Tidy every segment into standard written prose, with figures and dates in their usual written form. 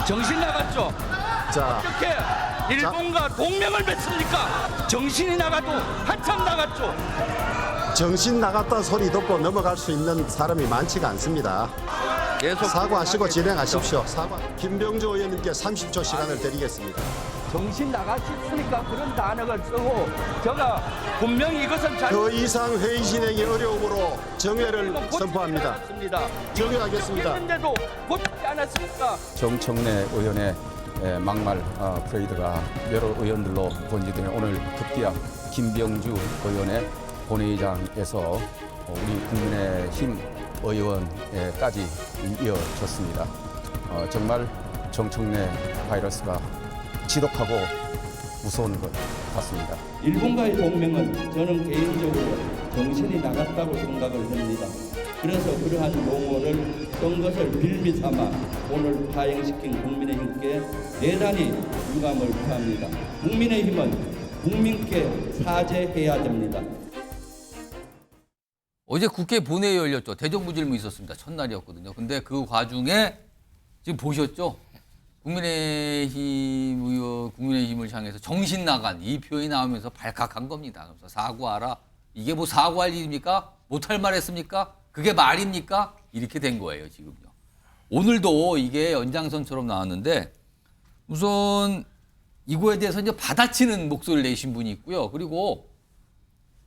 정신 나갔죠? 자, 어떻게 일본과 동맹을 맺습니까? 정신이 나가도 한참 나갔죠. 정신 나갔다 소리 듣고 넘어갈 수 있는 사람이 많지가 않습니다. 계속 사과하시고 진행하십시오. 사과. 김병주 의원님께 30초 시간을 드리겠습니다. 정신 나가셨으니까 그런 단어를 쓰고 제가 분명히 이것은 더 이상 회의 진행이 어려움으로 정회를 선포합니다. 정회하겠습니다. 했는데도 고치지 않았습니까? 정청래 의원의 막말 프레이드가 여러 의원들로 번지되며 오늘 급기야 김병주 의원의 본회의장에서 우리 국민의힘 의원까지 이어졌습니다. 정말 정청래 바이러스가 지독하고 무서운 것 같습니다. 일본과의 동맹은 저는 개인적으로 정신이 나갔다고 생각을 합니다. 그래서 그러한 용어를 쓴 것을 빌미 삼아 오늘 파행시킨 국민의힘께 대단히 유감을 표합니다. 국민의힘은 국민께 사죄해야 됩니다. 어제 국회 본회의 열렸죠. 대정부 질문 있었습니다. 첫날이었거든요. 근데 그 과중에 지금 보셨죠? 국민의힘을 향해서 정신 나간 이 표현이 나오면서 발칵한 겁니다. 그래서 사과하라. 이게 뭐 사과할 일입니까? 못할 말 했습니까? 그게 말입니까? 이렇게 된 거예요, 지금요. 오늘도 이게 연장선처럼 나왔는데 우선 이거에 대해서 이제 받아치는 목소리를 내신 분이 있고요. 그리고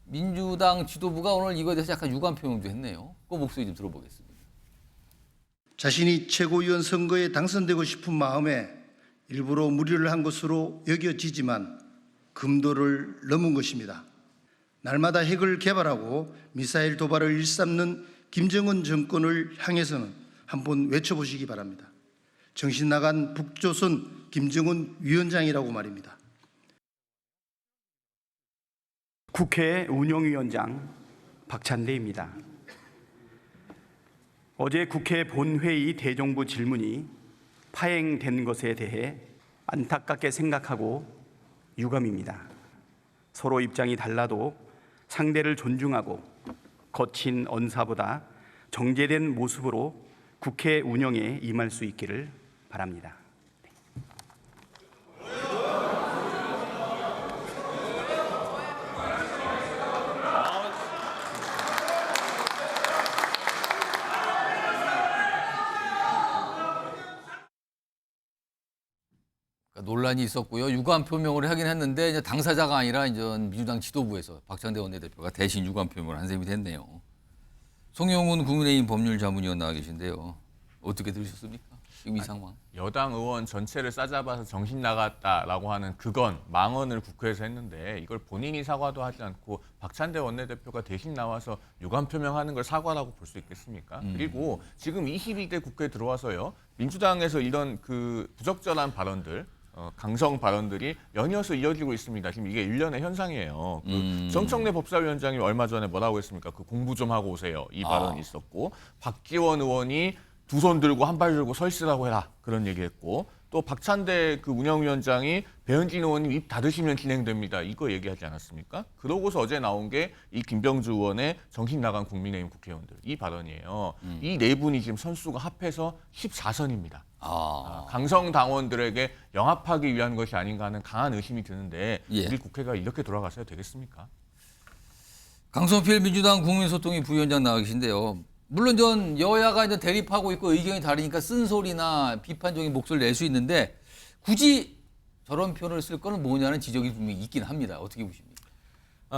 민주당 지도부가 오늘 이거에 대해서 약간 유감 표명도 했네요. 그 목소리 좀 들어보겠습니다. 자신이 최고위원 선거에 당선되고 싶은 마음에 일부러 무리를 한 것으로 여겨지지만 금도를 넘은 것입니다. 날마다 핵을 개발하고 미사일 도발을 일삼는 김정은 정권을 향해서는 한번 외쳐보시기 바랍니다. 정신 나간 북조선 김정은 위원장이라고 말입니다. 국회 운영위원장 박찬대입니다. 어제 국회 본회의 대정부 질문이 파행된 것에 대해 안타깝게 생각하고 유감입니다. 서로 입장이 달라도 상대를 존중하고 거친 언사보다 정제된 모습으로 국회 운영에 임할 수 있기를 바랍니다. 논란이 있었고요. 유감 표명을 하긴 했는데 이제 당사자가 아니라 이제 민주당 지도부에서 박찬대 원내대표가 대신 유감 표명을 한 셈이 됐네요. 송영훈 국민의힘 법률자문위원 나와 계신데요. 어떻게 들으셨습니까? 지금 이 상황. 여당 의원 전체를 싸잡아서 정신 나갔다라고 하는 그건 망언을 국회에서 했는데 이걸 본인이 사과도 하지 않고 박찬대 원내대표가 대신 나와서 유감 표명하는 걸 사과라고 볼 수 있겠습니까? 그리고 지금 22대 국회에 들어와서요. 민주당에서 이런 그 부적절한 발언들 강성 발언들이 연이어서 이어지고 있습니다. 지금 이게 일련의 현상이에요. 정청래 법사위원장이 얼마 전에 뭐라고 했습니까? 그 공부 좀 하고 오세요. 이 발언이 있었고 박지원 의원이 두 손 들고 한 발 들고 서 있으라고 해라. 그런 얘기했고 또 박찬대 그 운영위원장이 배현진 의원님 입 닫으시면 진행됩니다. 이거 얘기하지 않았습니까? 그러고서 어제 나온 게 이 김병주 의원의 정신 나간 국민의힘 국회의원들 이 발언이에요. 이 네 분이 지금 선수가 합해서 14선입니다. 강성 당원들에게 영합하기 위한 것이 아닌가 하는 강한 의심이 드는데 우리 국회가 이렇게 돌아가서야 되겠습니까? 강성필 민주당 국민소통위 부위원장 나와 계신데요. 물론 전 여야가 이제 대립하고 있고 의견이 다르니까 쓴소리나 비판적인 목소리를 낼 수 있는데 굳이 저런 표현을 쓸 거는 뭐냐는 지적이 분명히 있긴 합니다. 어떻게 보십니까?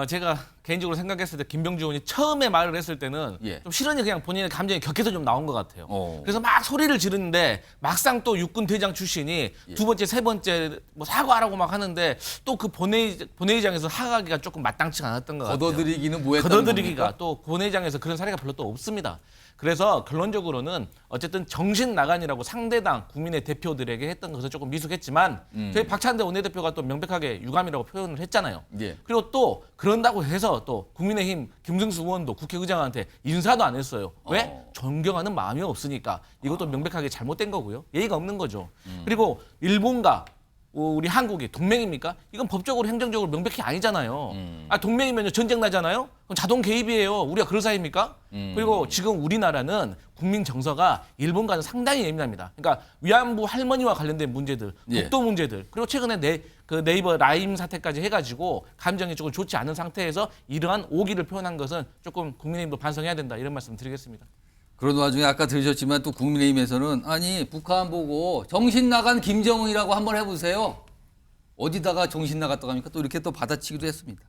제가 개인적으로 생각했을 때 김병주 의원이 처음에 말을 했을 때는 좀 실언이 그냥 본인의 감정이 격해서 좀 나온 것 같아요. 그래서 막 소리를 지르는데 막상 또 육군 대장 출신이 두 번째, 세 번째 뭐 사과하라고 막 하는데 또 그 본회의장에서 하가기가 조금 마땅치 않았던 것 같아요. 걷어들이기는 뭐했다는 걷어들이기가 겁니까? 또 본회의장에서 그런 사례가 별로 또 없습니다. 그래서 결론적으로는 어쨌든 정신 나간이라고 상대당 국민의 대표들에게 했던 것은 조금 미숙했지만 저희 박찬대 원내대표가 또 명백하게 유감이라고 표현을 했잖아요. 그리고 또 그런다고 해서 또 국민의힘 김승수 의원도 국회의장한테 인사도 안 했어요. 왜? 존경하는 마음이 없으니까. 이것도 명백하게 잘못된 거고요. 예의가 없는 거죠. 그리고 일본과 우리 한국이 동맹입니까? 이건 법적으로 행정적으로 명백히 아니잖아요. 동맹이면 전쟁 나잖아요. 그럼 자동 개입이에요. 우리가 그럴 사이입니까? 그리고 지금 우리나라는 국민 정서가 일본과는 상당히 예민합니다. 그러니까 위안부 할머니와 관련된 문제들, 독도 문제들, 그리고 최근에 네이버 라임 사태까지 해가지고 감정이 조금 좋지 않은 상태에서 이러한 오기를 표현한 것은 조금 국민의힘도 반성해야 된다 이런 말씀 드리겠습니다. 그런 와중에 아까 들으셨지만 또 국민의힘에서는 아니 북한 보고 정신 나간 김정은이라고 한번 해보세요. 어디다가 정신 나갔다고 합니까? 또 이렇게 또 받아치기도 했습니다.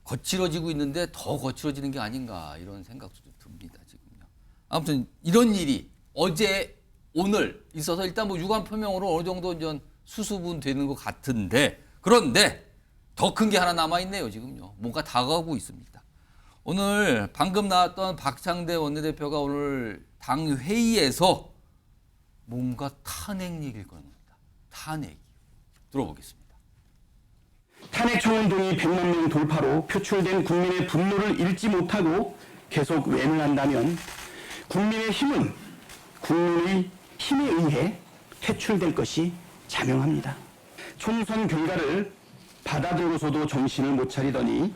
거칠어지고 있는데 더 거칠어지는 게 아닌가 이런 생각도 좀 듭니다. 지금요. 아무튼 이런 일이 어제 오늘 있어서 일단 뭐 유감 표명으로 어느 정도 이제 수습은 되는 것 같은데 그런데 더 큰 게 하나 남아있네요. 지금요. 뭔가 다가오고 있습니다. 오늘 방금 나왔던 박창대 원내대표가 오늘 당 회의에서 뭔가 탄핵 얘기를 꺼냅니다. 탄핵. 들어보겠습니다. 탄핵 청원 동의 100만 명 돌파로 표출된 국민의 분노를 잃지 못하고 계속 외면한다면 국민의 힘은 국민의 힘에 의해 퇴출될 것이 자명합니다. 총선 결과를 받아들고서도 정신을 못 차리더니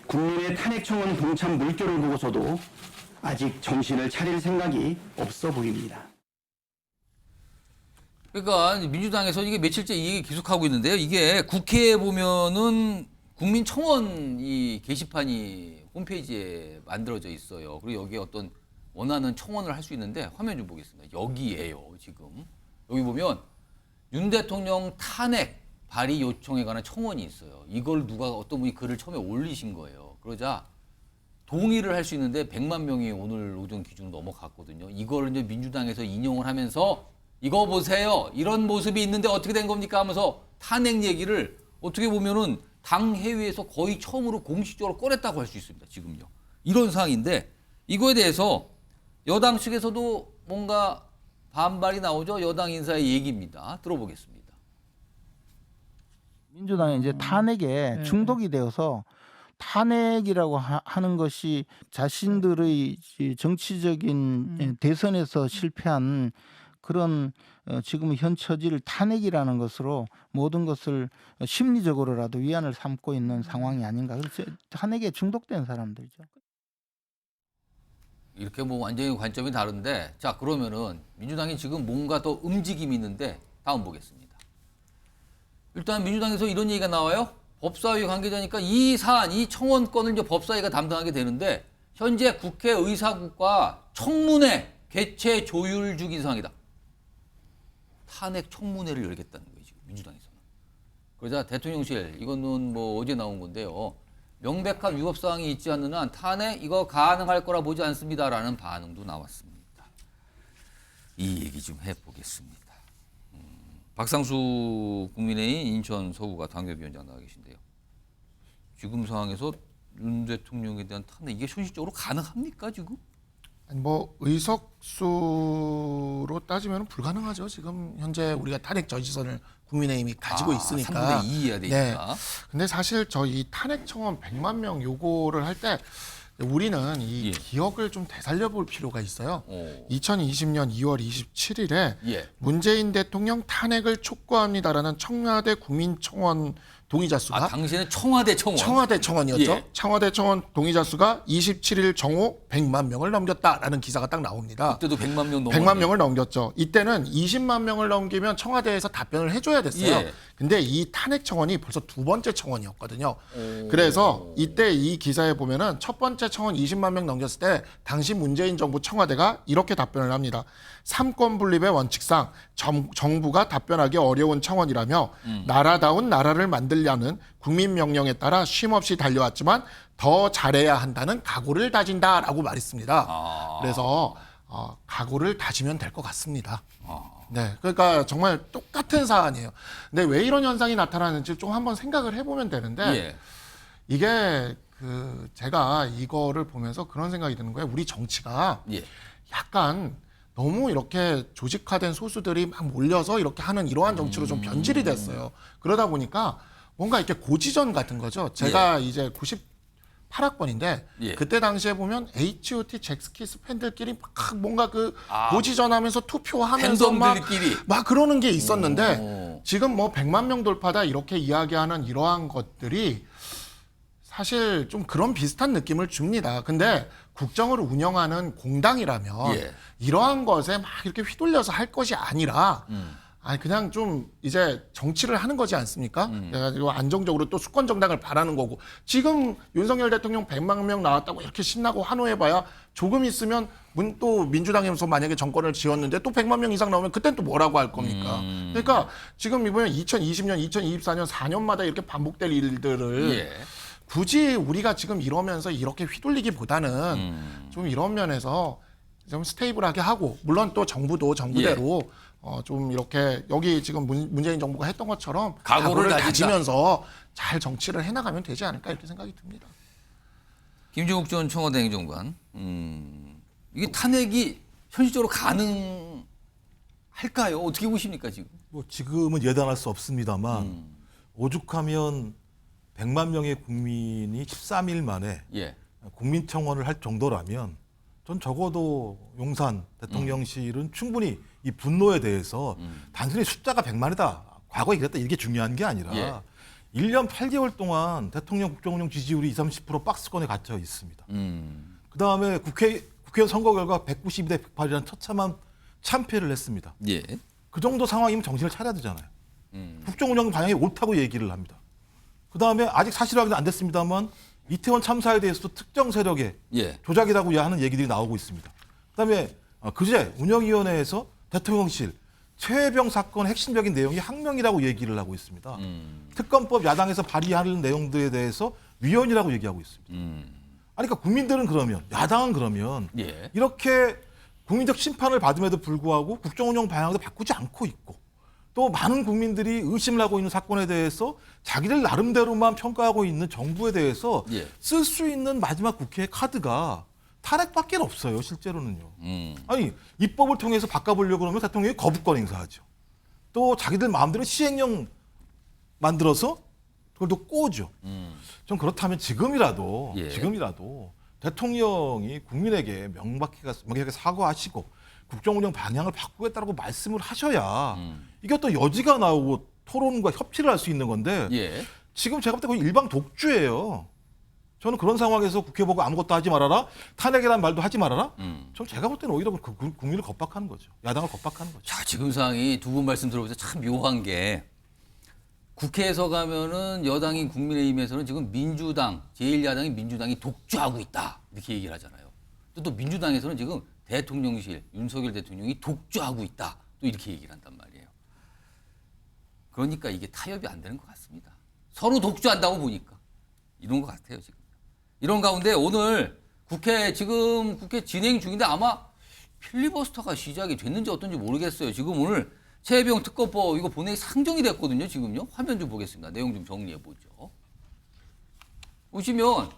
국민의 탄핵 청원 동참 물결을 보고서도 아직 정신을 차릴 생각이 없어 보입니다. 그러니까 민주당에서 이게 며칠째 이 얘기 계속하고 있는데요. 이게 국회에 보면은 국민청원 이 게시판이 홈페이지에 만들어져 있어요. 그리고 여기에 어떤 원하는 청원을 할 수 있는데 화면 좀 보겠습니다. 여기에요, 지금. 여기 보면 윤 대통령 탄핵 발의 요청에 관한 청원이 있어요. 이걸 누가 어떤 분이 글을 처음에 올리신 거예요. 그러자 동의를 할 수 있는데 100만 명이 오늘 오전 기준 넘어갔거든요. 이걸 이제 민주당에서 인용을 하면서 이거 보세요. 이런 모습이 있는데 어떻게 된 겁니까? 하면서 탄핵 얘기를 어떻게 보면은 당 회의에서 거의 처음으로 공식적으로 꺼냈다고 할 수 있습니다. 지금요. 이런 상황인데 이거에 대해서 여당 측에서도 뭔가 반발이 나오죠. 여당 인사의 얘기입니다. 들어보겠습니다. 민주당이 이제 탄핵에 중독이 되어서 탄핵이라고 하는 것이 자신들의 정치적인 대선에서 실패한 그런 지금 현 처지를 탄핵이라는 것으로 모든 것을 심리적으로라도 위안을 삼고 있는 상황이 아닌가. 그래서 탄핵에 중독된 사람들이죠. 이렇게 뭐 완전히 관점이 다른데 자 그러면은 민주당이 지금 뭔가 더 움직임이 있는데 다음 보겠습니다. 일단 민주당에서 이런 얘기가 나와요. 법사위 관계자니까 이 사안, 이 청원권을 이제 법사위가 담당하게 되는데 현재 국회의사국과 청문회 개최 조율 중인 상황이다. 탄핵 청문회를 열겠다는 거예요, 지금 민주당에서는. 그러자 대통령실, 이거는 뭐 어제 나온 건데요. 명백한 위법 사항이 있지 않는 한 탄핵 이거 가능할 거라 보지 않습니다라는 반응도 나왔습니다. 이 얘기 좀 해보겠습니다. 박상수 국민의힘 인천 서구가 당협위원장 나와 계신데요. 지금 상황에서 윤 대통령에 대한 탄핵 이게 현실적으로 가능합니까 지금? 뭐 의석수로 따지면 불가능하죠. 지금 현재 우리가 탄핵 저지선을 국민의힘이 가지고 있으니까. 3분의 2 해야 되니까. 네. 근데 사실 저희 탄핵 청원 100만 명 요거를 할 때 우리는 이 기억을 좀 되살려 볼 필요가 있어요. 2020년 2월 27일에 문재인 대통령 탄핵을 촉구합니다라는 청와대 국민청원 동의자 수가 당시에는 청와대 청원. 청와대 청원이었죠. 청와대 청원 동의자 수가 27일 정오 100만 명을 넘겼다라는 기사가 딱 나옵니다. 그때도 100만 명 넘었네. 100만 명을 넘겼죠. 이때는 20만 명을 넘기면 청와대에서 답변을 해줘야 됐어요. 근데 이 탄핵 청원이 벌써 두 번째 청원이었거든요. 그래서 이때 이 기사에 보면은 첫 번째 청원 20만 명 넘겼을 때 당시 문재인 정부 청와대가 이렇게 답변을 합니다. 삼권 분립의 원칙상 정부가 답변하기 어려운 청원이라며 나라다운 나라를 만들려는 국민 명령에 따라 쉼없이 달려왔지만 더 잘해야 한다는 각오를 다진다라고 말했습니다. 그래서 각오를 다지면 될 것 같습니다. 네, 그러니까 정말 똑같은 사안이에요. 근데 왜 이런 현상이 나타나는지 좀 한번 생각을 해보면 되는데 이게 제가 이거를 보면서 그런 생각이 드는 거예요. 우리 정치가 약간 너무 이렇게 조직화된 소수들이 막 몰려서 이렇게 하는 이러한 정치로 좀 변질이 됐어요. 그러다 보니까 뭔가 이렇게 고지전 같은 거죠. 제가 이제 8학번인데 예. 그때 당시에 보면 H.O.T. 잭스키스 팬들끼리 막 뭔가 그 고지전하면서 투표하면서 팬덤들끼리. 막 그러는 게 있었는데 지금 뭐 100만 명 돌파다 이렇게 이야기하는 이러한 것들이 사실 좀 그런 비슷한 느낌을 줍니다. 근데 국정을 운영하는 공당이라면 예. 이러한 것에 막 이렇게 휘둘려서 할 것이 아니라 아니 그냥 좀 이제 정치를 하는 거지 않습니까? 그래가지고 안정적으로 또 수권 정당을 바라는 거고 지금 윤석열 대통령 100만 명 나왔다고 이렇게 신나고 환호해봐야 조금 있으면 또 민주당에서 만약에 정권을 지었는데 또 100만 명 이상 나오면 그땐 또 뭐라고 할 겁니까? 그러니까 지금 이번에 2020년, 2024년 4년마다 이렇게 반복될 일들을 예. 굳이 우리가 지금 이러면서 이렇게 휘둘리기보다는 좀 이런 면에서 좀 스테이블하게 하고 물론 또 정부도 정부대로 좀 이렇게 여기 지금 문재인 정부가 했던 것처럼 각오를 다지면서 잘 정치를 해나가면 되지 않을까 이렇게 생각이 듭니다. 김종욱 전 청와대 행정관, 이게 탄핵이 현실적으로 가능할까요? 어떻게 보십니까 지금? 뭐 지금은 예단할 수 없습니다만 오죽하면 100만 명의 국민이 13일 만에 예. 국민청원을 할 정도라면 전 적어도 용산 대통령실은 충분히 이 분노에 대해서 단순히 숫자가 100만이다. 과거에 그랬다. 이게 중요한 게 아니라 예. 1년 8개월 동안 대통령 국정운영 지지율이 20, 30% 박스권에 갇혀 있습니다. 그다음에 국회의원 선거 결과 192대 108이라는 처참한 참패를 했습니다. 예. 그 정도 상황이면 정신을 차려야 되잖아요. 국정운영 방향이 옳다고 얘기를 합니다. 그다음에 아직 사실확인 안 됐습니다만 이태원 참사에 대해서도 특정 세력의 예. 조작이라고 하는 얘기들이 나오고 있습니다. 그다음에 그제 운영위원회에서 대통령실 최혜병 사건 핵심적인 내용이 항명이라고 얘기를 하고 있습니다. 특검법 야당에서 발의하는 내용들에 대해서 위헌이라고 얘기하고 있습니다. 아니 그러니까 국민들은 그러면 야당은 그러면 예. 이렇게 국민적 심판을 받음에도 불구하고 국정운영 방향도 바꾸지 않고 있고 또 많은 국민들이 의심을 하고 있는 사건에 대해서 자기들 나름대로만 평가하고 있는 정부에 대해서 예. 쓸 수 있는 마지막 국회의 카드가 탄핵밖에 없어요, 실제로는요. 아니 입법을 통해서 바꿔보려고 그러면 대통령이 거부권 행사하죠. 또 자기들 마음대로 시행령 만들어서 그걸 또 꼬죠. 좀 그렇다면 지금이라도 대통령이 국민에게 명백하게 사과하시고 국정운영 방향을 바꾸겠다고 말씀을 하셔야 이게 또 여지가 나오고 토론과 협치를 할 수 있는 건데 예. 지금 제가 볼 때 거의 일방 독주예요. 저는 그런 상황에서 국회 보고 아무것도 하지 말아라. 탄핵이라는 말도 하지 말아라. 좀 제가 볼 때는 오히려 국민을 겁박하는 거죠. 야당을 겁박하는 거죠. 자, 지금 상황이 두 분 말씀 들어보세요. 참 묘한 게 국회에서 가면은 여당인 국민의힘에서는 지금 민주당, 제1야당인 민주당이 독주하고 있다. 이렇게 얘기를 하잖아요. 또 민주당에서는 지금 대통령실, 윤석열 대통령이 독주하고 있다. 또 이렇게 얘기를 한단 말이에요. 그러니까 이게 타협이 안 되는 것 같습니다. 서로 독주한다고 보니까. 이런 것 같아요, 지금. 이런 가운데 오늘 국회 진행 중인데 아마 필리버스터가 시작이 됐는지 어떤지 모르겠어요. 지금 오늘 최혜병 특검법 이거 본회의 상정이 됐거든요. 지금요. 화면 좀 보겠습니다. 내용 좀 정리해 보죠. 보시면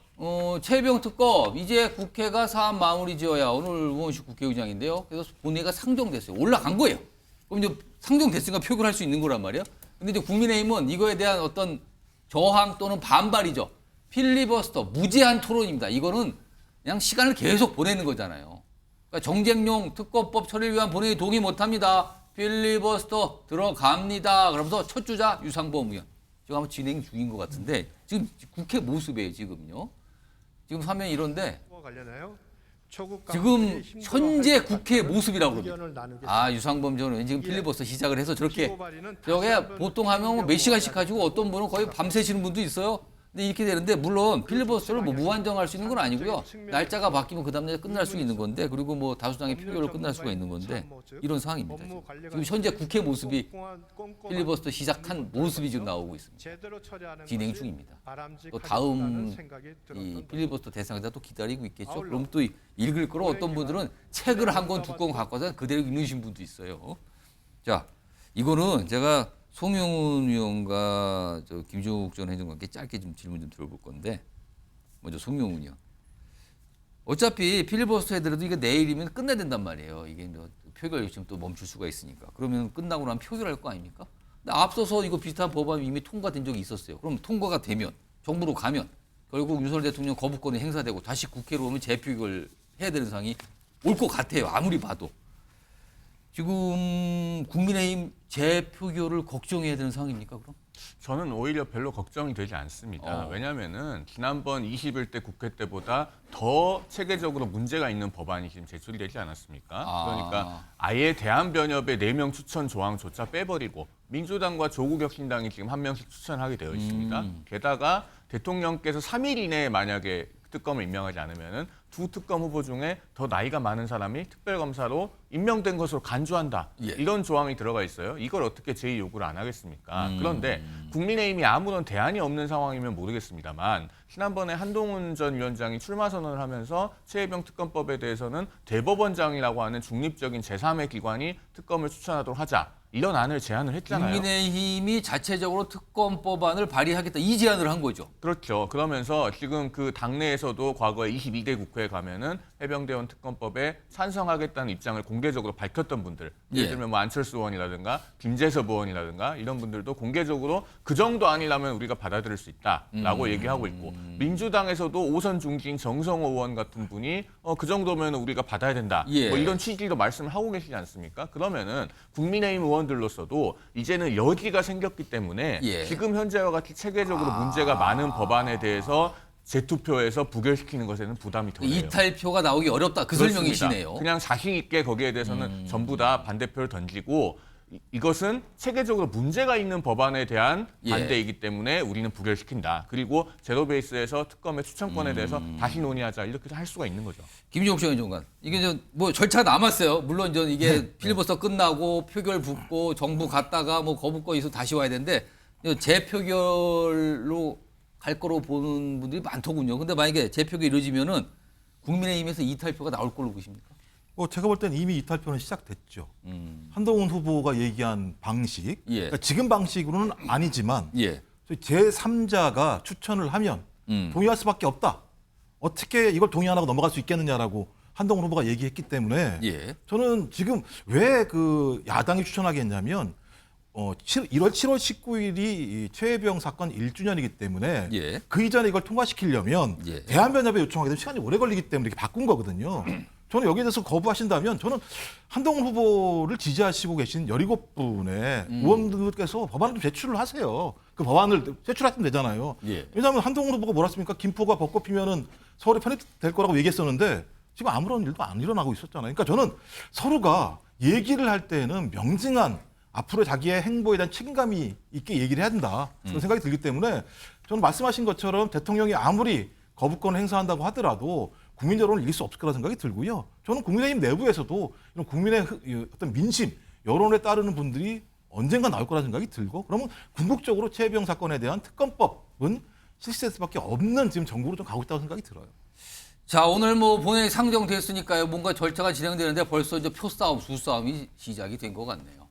최혜병 특검 이제 국회가 사안 마무리 지어야 오늘 우원식 국회의장인데요. 그래서 본회의가 상정됐어요. 올라간 거예요. 그럼 이제 상정됐으니까 표결할 수 있는 거란 말이에요. 근데 이제 국민의힘은 이거에 대한 어떤 저항 또는 반발이죠. 필리버스터 무제한 토론입니다. 이거는 그냥 시간을 계속 보내는 거잖아요. 그러니까 정쟁용 특검법 처리를 위한 본회의 동의 못합니다. 필리버스터 들어갑니다. 그러면서 첫 주자 유상범 의원. 지금 아마 진행 중인 것 같은데 지금 국회 모습이에요. 지금요. 지금 화면이 이런데 지금 현재 국회 모습이라고 그럽니다. 유상범 전 의원 지금 필리버스터 시작을 해서 저렇게 저게 보통 하면 몇 시간씩 가지고 어떤 분은 거의 밤새시는 분도 있어요. 근데 이렇게 되는데 물론 필리버스터를 뭐 무한정할 수 있는 건 아니고요. 날짜가 바뀌면 그 다음날 끝날 수 있는 건데 그리고 뭐 다수당의 표결로 끝날 수가 있는 건데 이런 상황입니다. 지금 현재 국회 모습이 필리버스터 시작한 모습이 지금 나오고 있습니다. 진행 중입니다. 또 다음 이 필리버스터 대상자 또 기다리고 있겠죠. 그럼 또 읽을 거로 어떤 분들은 책을 한 권 두 권 갖고 와서 그대로 읽으신 분도 있어요. 자, 이거는 제가 송영훈 의원과 김종욱 전 행정관께 짧게 좀 질문 좀 들어볼 건데 먼저 송영훈 의원. 어차피 필리버스터 해더라도 이게 내일이면 끝내야 된단 말이에요. 이게 표결 지금 또 멈출 수가 있으니까. 그러면 끝나고 나면 표결할 거 아닙니까? 근데 앞서서 이거 비슷한 법안이 이미 통과된 적이 있었어요. 그럼 통과가 되면 정부로 가면 결국 윤석열 대통령 거부권이 행사되고 다시 국회로 오면 재표결 해야 되는 상황이 올 것 같아요. 아무리 봐도. 지금 국민의힘 재표결을 걱정해야 되는 상황입니까, 그럼? 저는 오히려 별로 걱정이 되지 않습니다. 왜냐하면은 지난번 21대 국회 때보다 더 체계적으로 문제가 있는 법안이 지금 제출이 되지 않았습니까? 그러니까 아예 대한변협의 4명 추천 조항조차 빼버리고 민주당과 조국혁신당이 지금 1명씩 추천하게 되어 있습니다. 게다가 대통령께서 3일 이내에 만약에 특검을 임명하지 않으면은 두 특검 후보 중에 더 나이가 많은 사람이 특별검사로 임명된 것으로 간주한다. 이런 조항이 들어가 있어요. 이걸 어떻게 제2 요구를 안 하겠습니까? 그런데 국민의힘이 아무런 대안이 없는 상황이면 모르겠습니다만 지난번에 한동훈 전 위원장이 출마 선언을 하면서 최혜병 특검법에 대해서는 대법원장이라고 하는 중립적인 제3의 기관이 특검을 추천하도록 하자. 이런 안을 제안을 했잖아요. 국민의힘이 자체적으로 특검법안을 발의하겠다 이 제안을 한 거죠. 그렇죠. 그러면서 지금 그 당내에서도 과거에 22대 국회에 가면은 해병대원 특검법에 찬성하겠다는 입장을 공개적으로 밝혔던 분들, 예를 들면 뭐 안철수 의원이라든가 김재섭 의원이라든가 이런 분들도 공개적으로 그 정도 아니라면 우리가 받아들일 수 있다라고 얘기하고 있고 민주당에서도 오선 중진 정성호 의원 같은 분이 그 정도면 우리가 받아야 된다. 뭐 이런 취지로 말씀을 하고 계시지 않습니까? 그러면은 국민의힘 의원들로서도 이제는 여지가 생겼기 때문에 지금 현재와 같이 체계적으로 문제가 많은 법안에 대해서 재투표에서 부결시키는 것에는 부담이 덜해요. 이탈표가 나오기 어렵다. 그 그렇습니다. 설명이시네요. 그냥 자신 있게 거기에 대해서는 전부 다 반대표를 던지고 이것은 체계적으로 문제가 있는 법안에 대한 반대이기 때문에 우리는 부결시킨다. 그리고 제로베이스에서 특검의 추천권에 대해서 다시 논의하자. 이렇게 할 수가 있는 거죠. 김종욱 행정관. 이게 뭐 절차가 남았어요. 물론 이게 필리버스터 끝나고 표결 붙고 정부 갔다가 뭐 거부권 있어 다시 와야 되는데 재표결로 갈 거로 보는 분들이 많더군요. 근데 만약에 재표결이 이루어지면은 국민의힘에서 이탈표가 나올 걸로 보십니까? 제가 볼 때는 이미 이탈표는 시작됐죠. 한동훈 후보가 얘기한 방식, 그러니까 지금 방식으로는 아니지만 제3자가 추천을 하면 동의할 수밖에 없다. 어떻게 이걸 동의 안 하고 넘어갈 수 있겠느냐라고 한동훈 후보가 얘기했기 때문에 저는 지금 왜 그 야당이 추천하게 했냐면 1월 19일이 최혜병 사건 1주년이기 때문에 그 이전에 이걸 통과시키려면 대한변협에 요청하게 되면 시간이 오래 걸리기 때문에 이렇게 바꾼 거거든요. 저는 여기에 대해서 거부하신다면 저는 한동훈 후보를 지지하시고 계신 17분의 의원들께서 법안을 좀 제출을 하세요. 그 법안을 제출하시면 되잖아요. 왜냐하면 한동훈 후보가 뭐라 했습니까? 김포가 벚꽃 피면은 서울이 편입될 거라고 얘기했었는데 지금 아무런 일도 안 일어나고 있었잖아요. 그러니까 저는 서로가 얘기를 할 때는 명징한 앞으로 자기의 행보에 대한 책임감이 있게 얘기를 해야 된다. 그런 생각이 들기 때문에 저는 말씀하신 것처럼 대통령이 아무리 거부권을 행사한다고 하더라도 국민 여론을 이길 수 없을 거라 생각이 들고요. 저는 국민의힘 내부에서도 이런 국민의 어떤 민심, 여론에 따르는 분들이 언젠가 나올 거라 생각이 들고 그러면 궁극적으로 최혜병 사건에 대한 특검법은 실시될 수밖에 없는 지금 정국으로 좀 가고 있다고 생각이 들어요. 자, 오늘 뭐 본회의 상정됐으니까요. 뭔가 절차가 진행되는데 벌써 이제 표싸움, 수싸움이 시작이 된 것 같네요.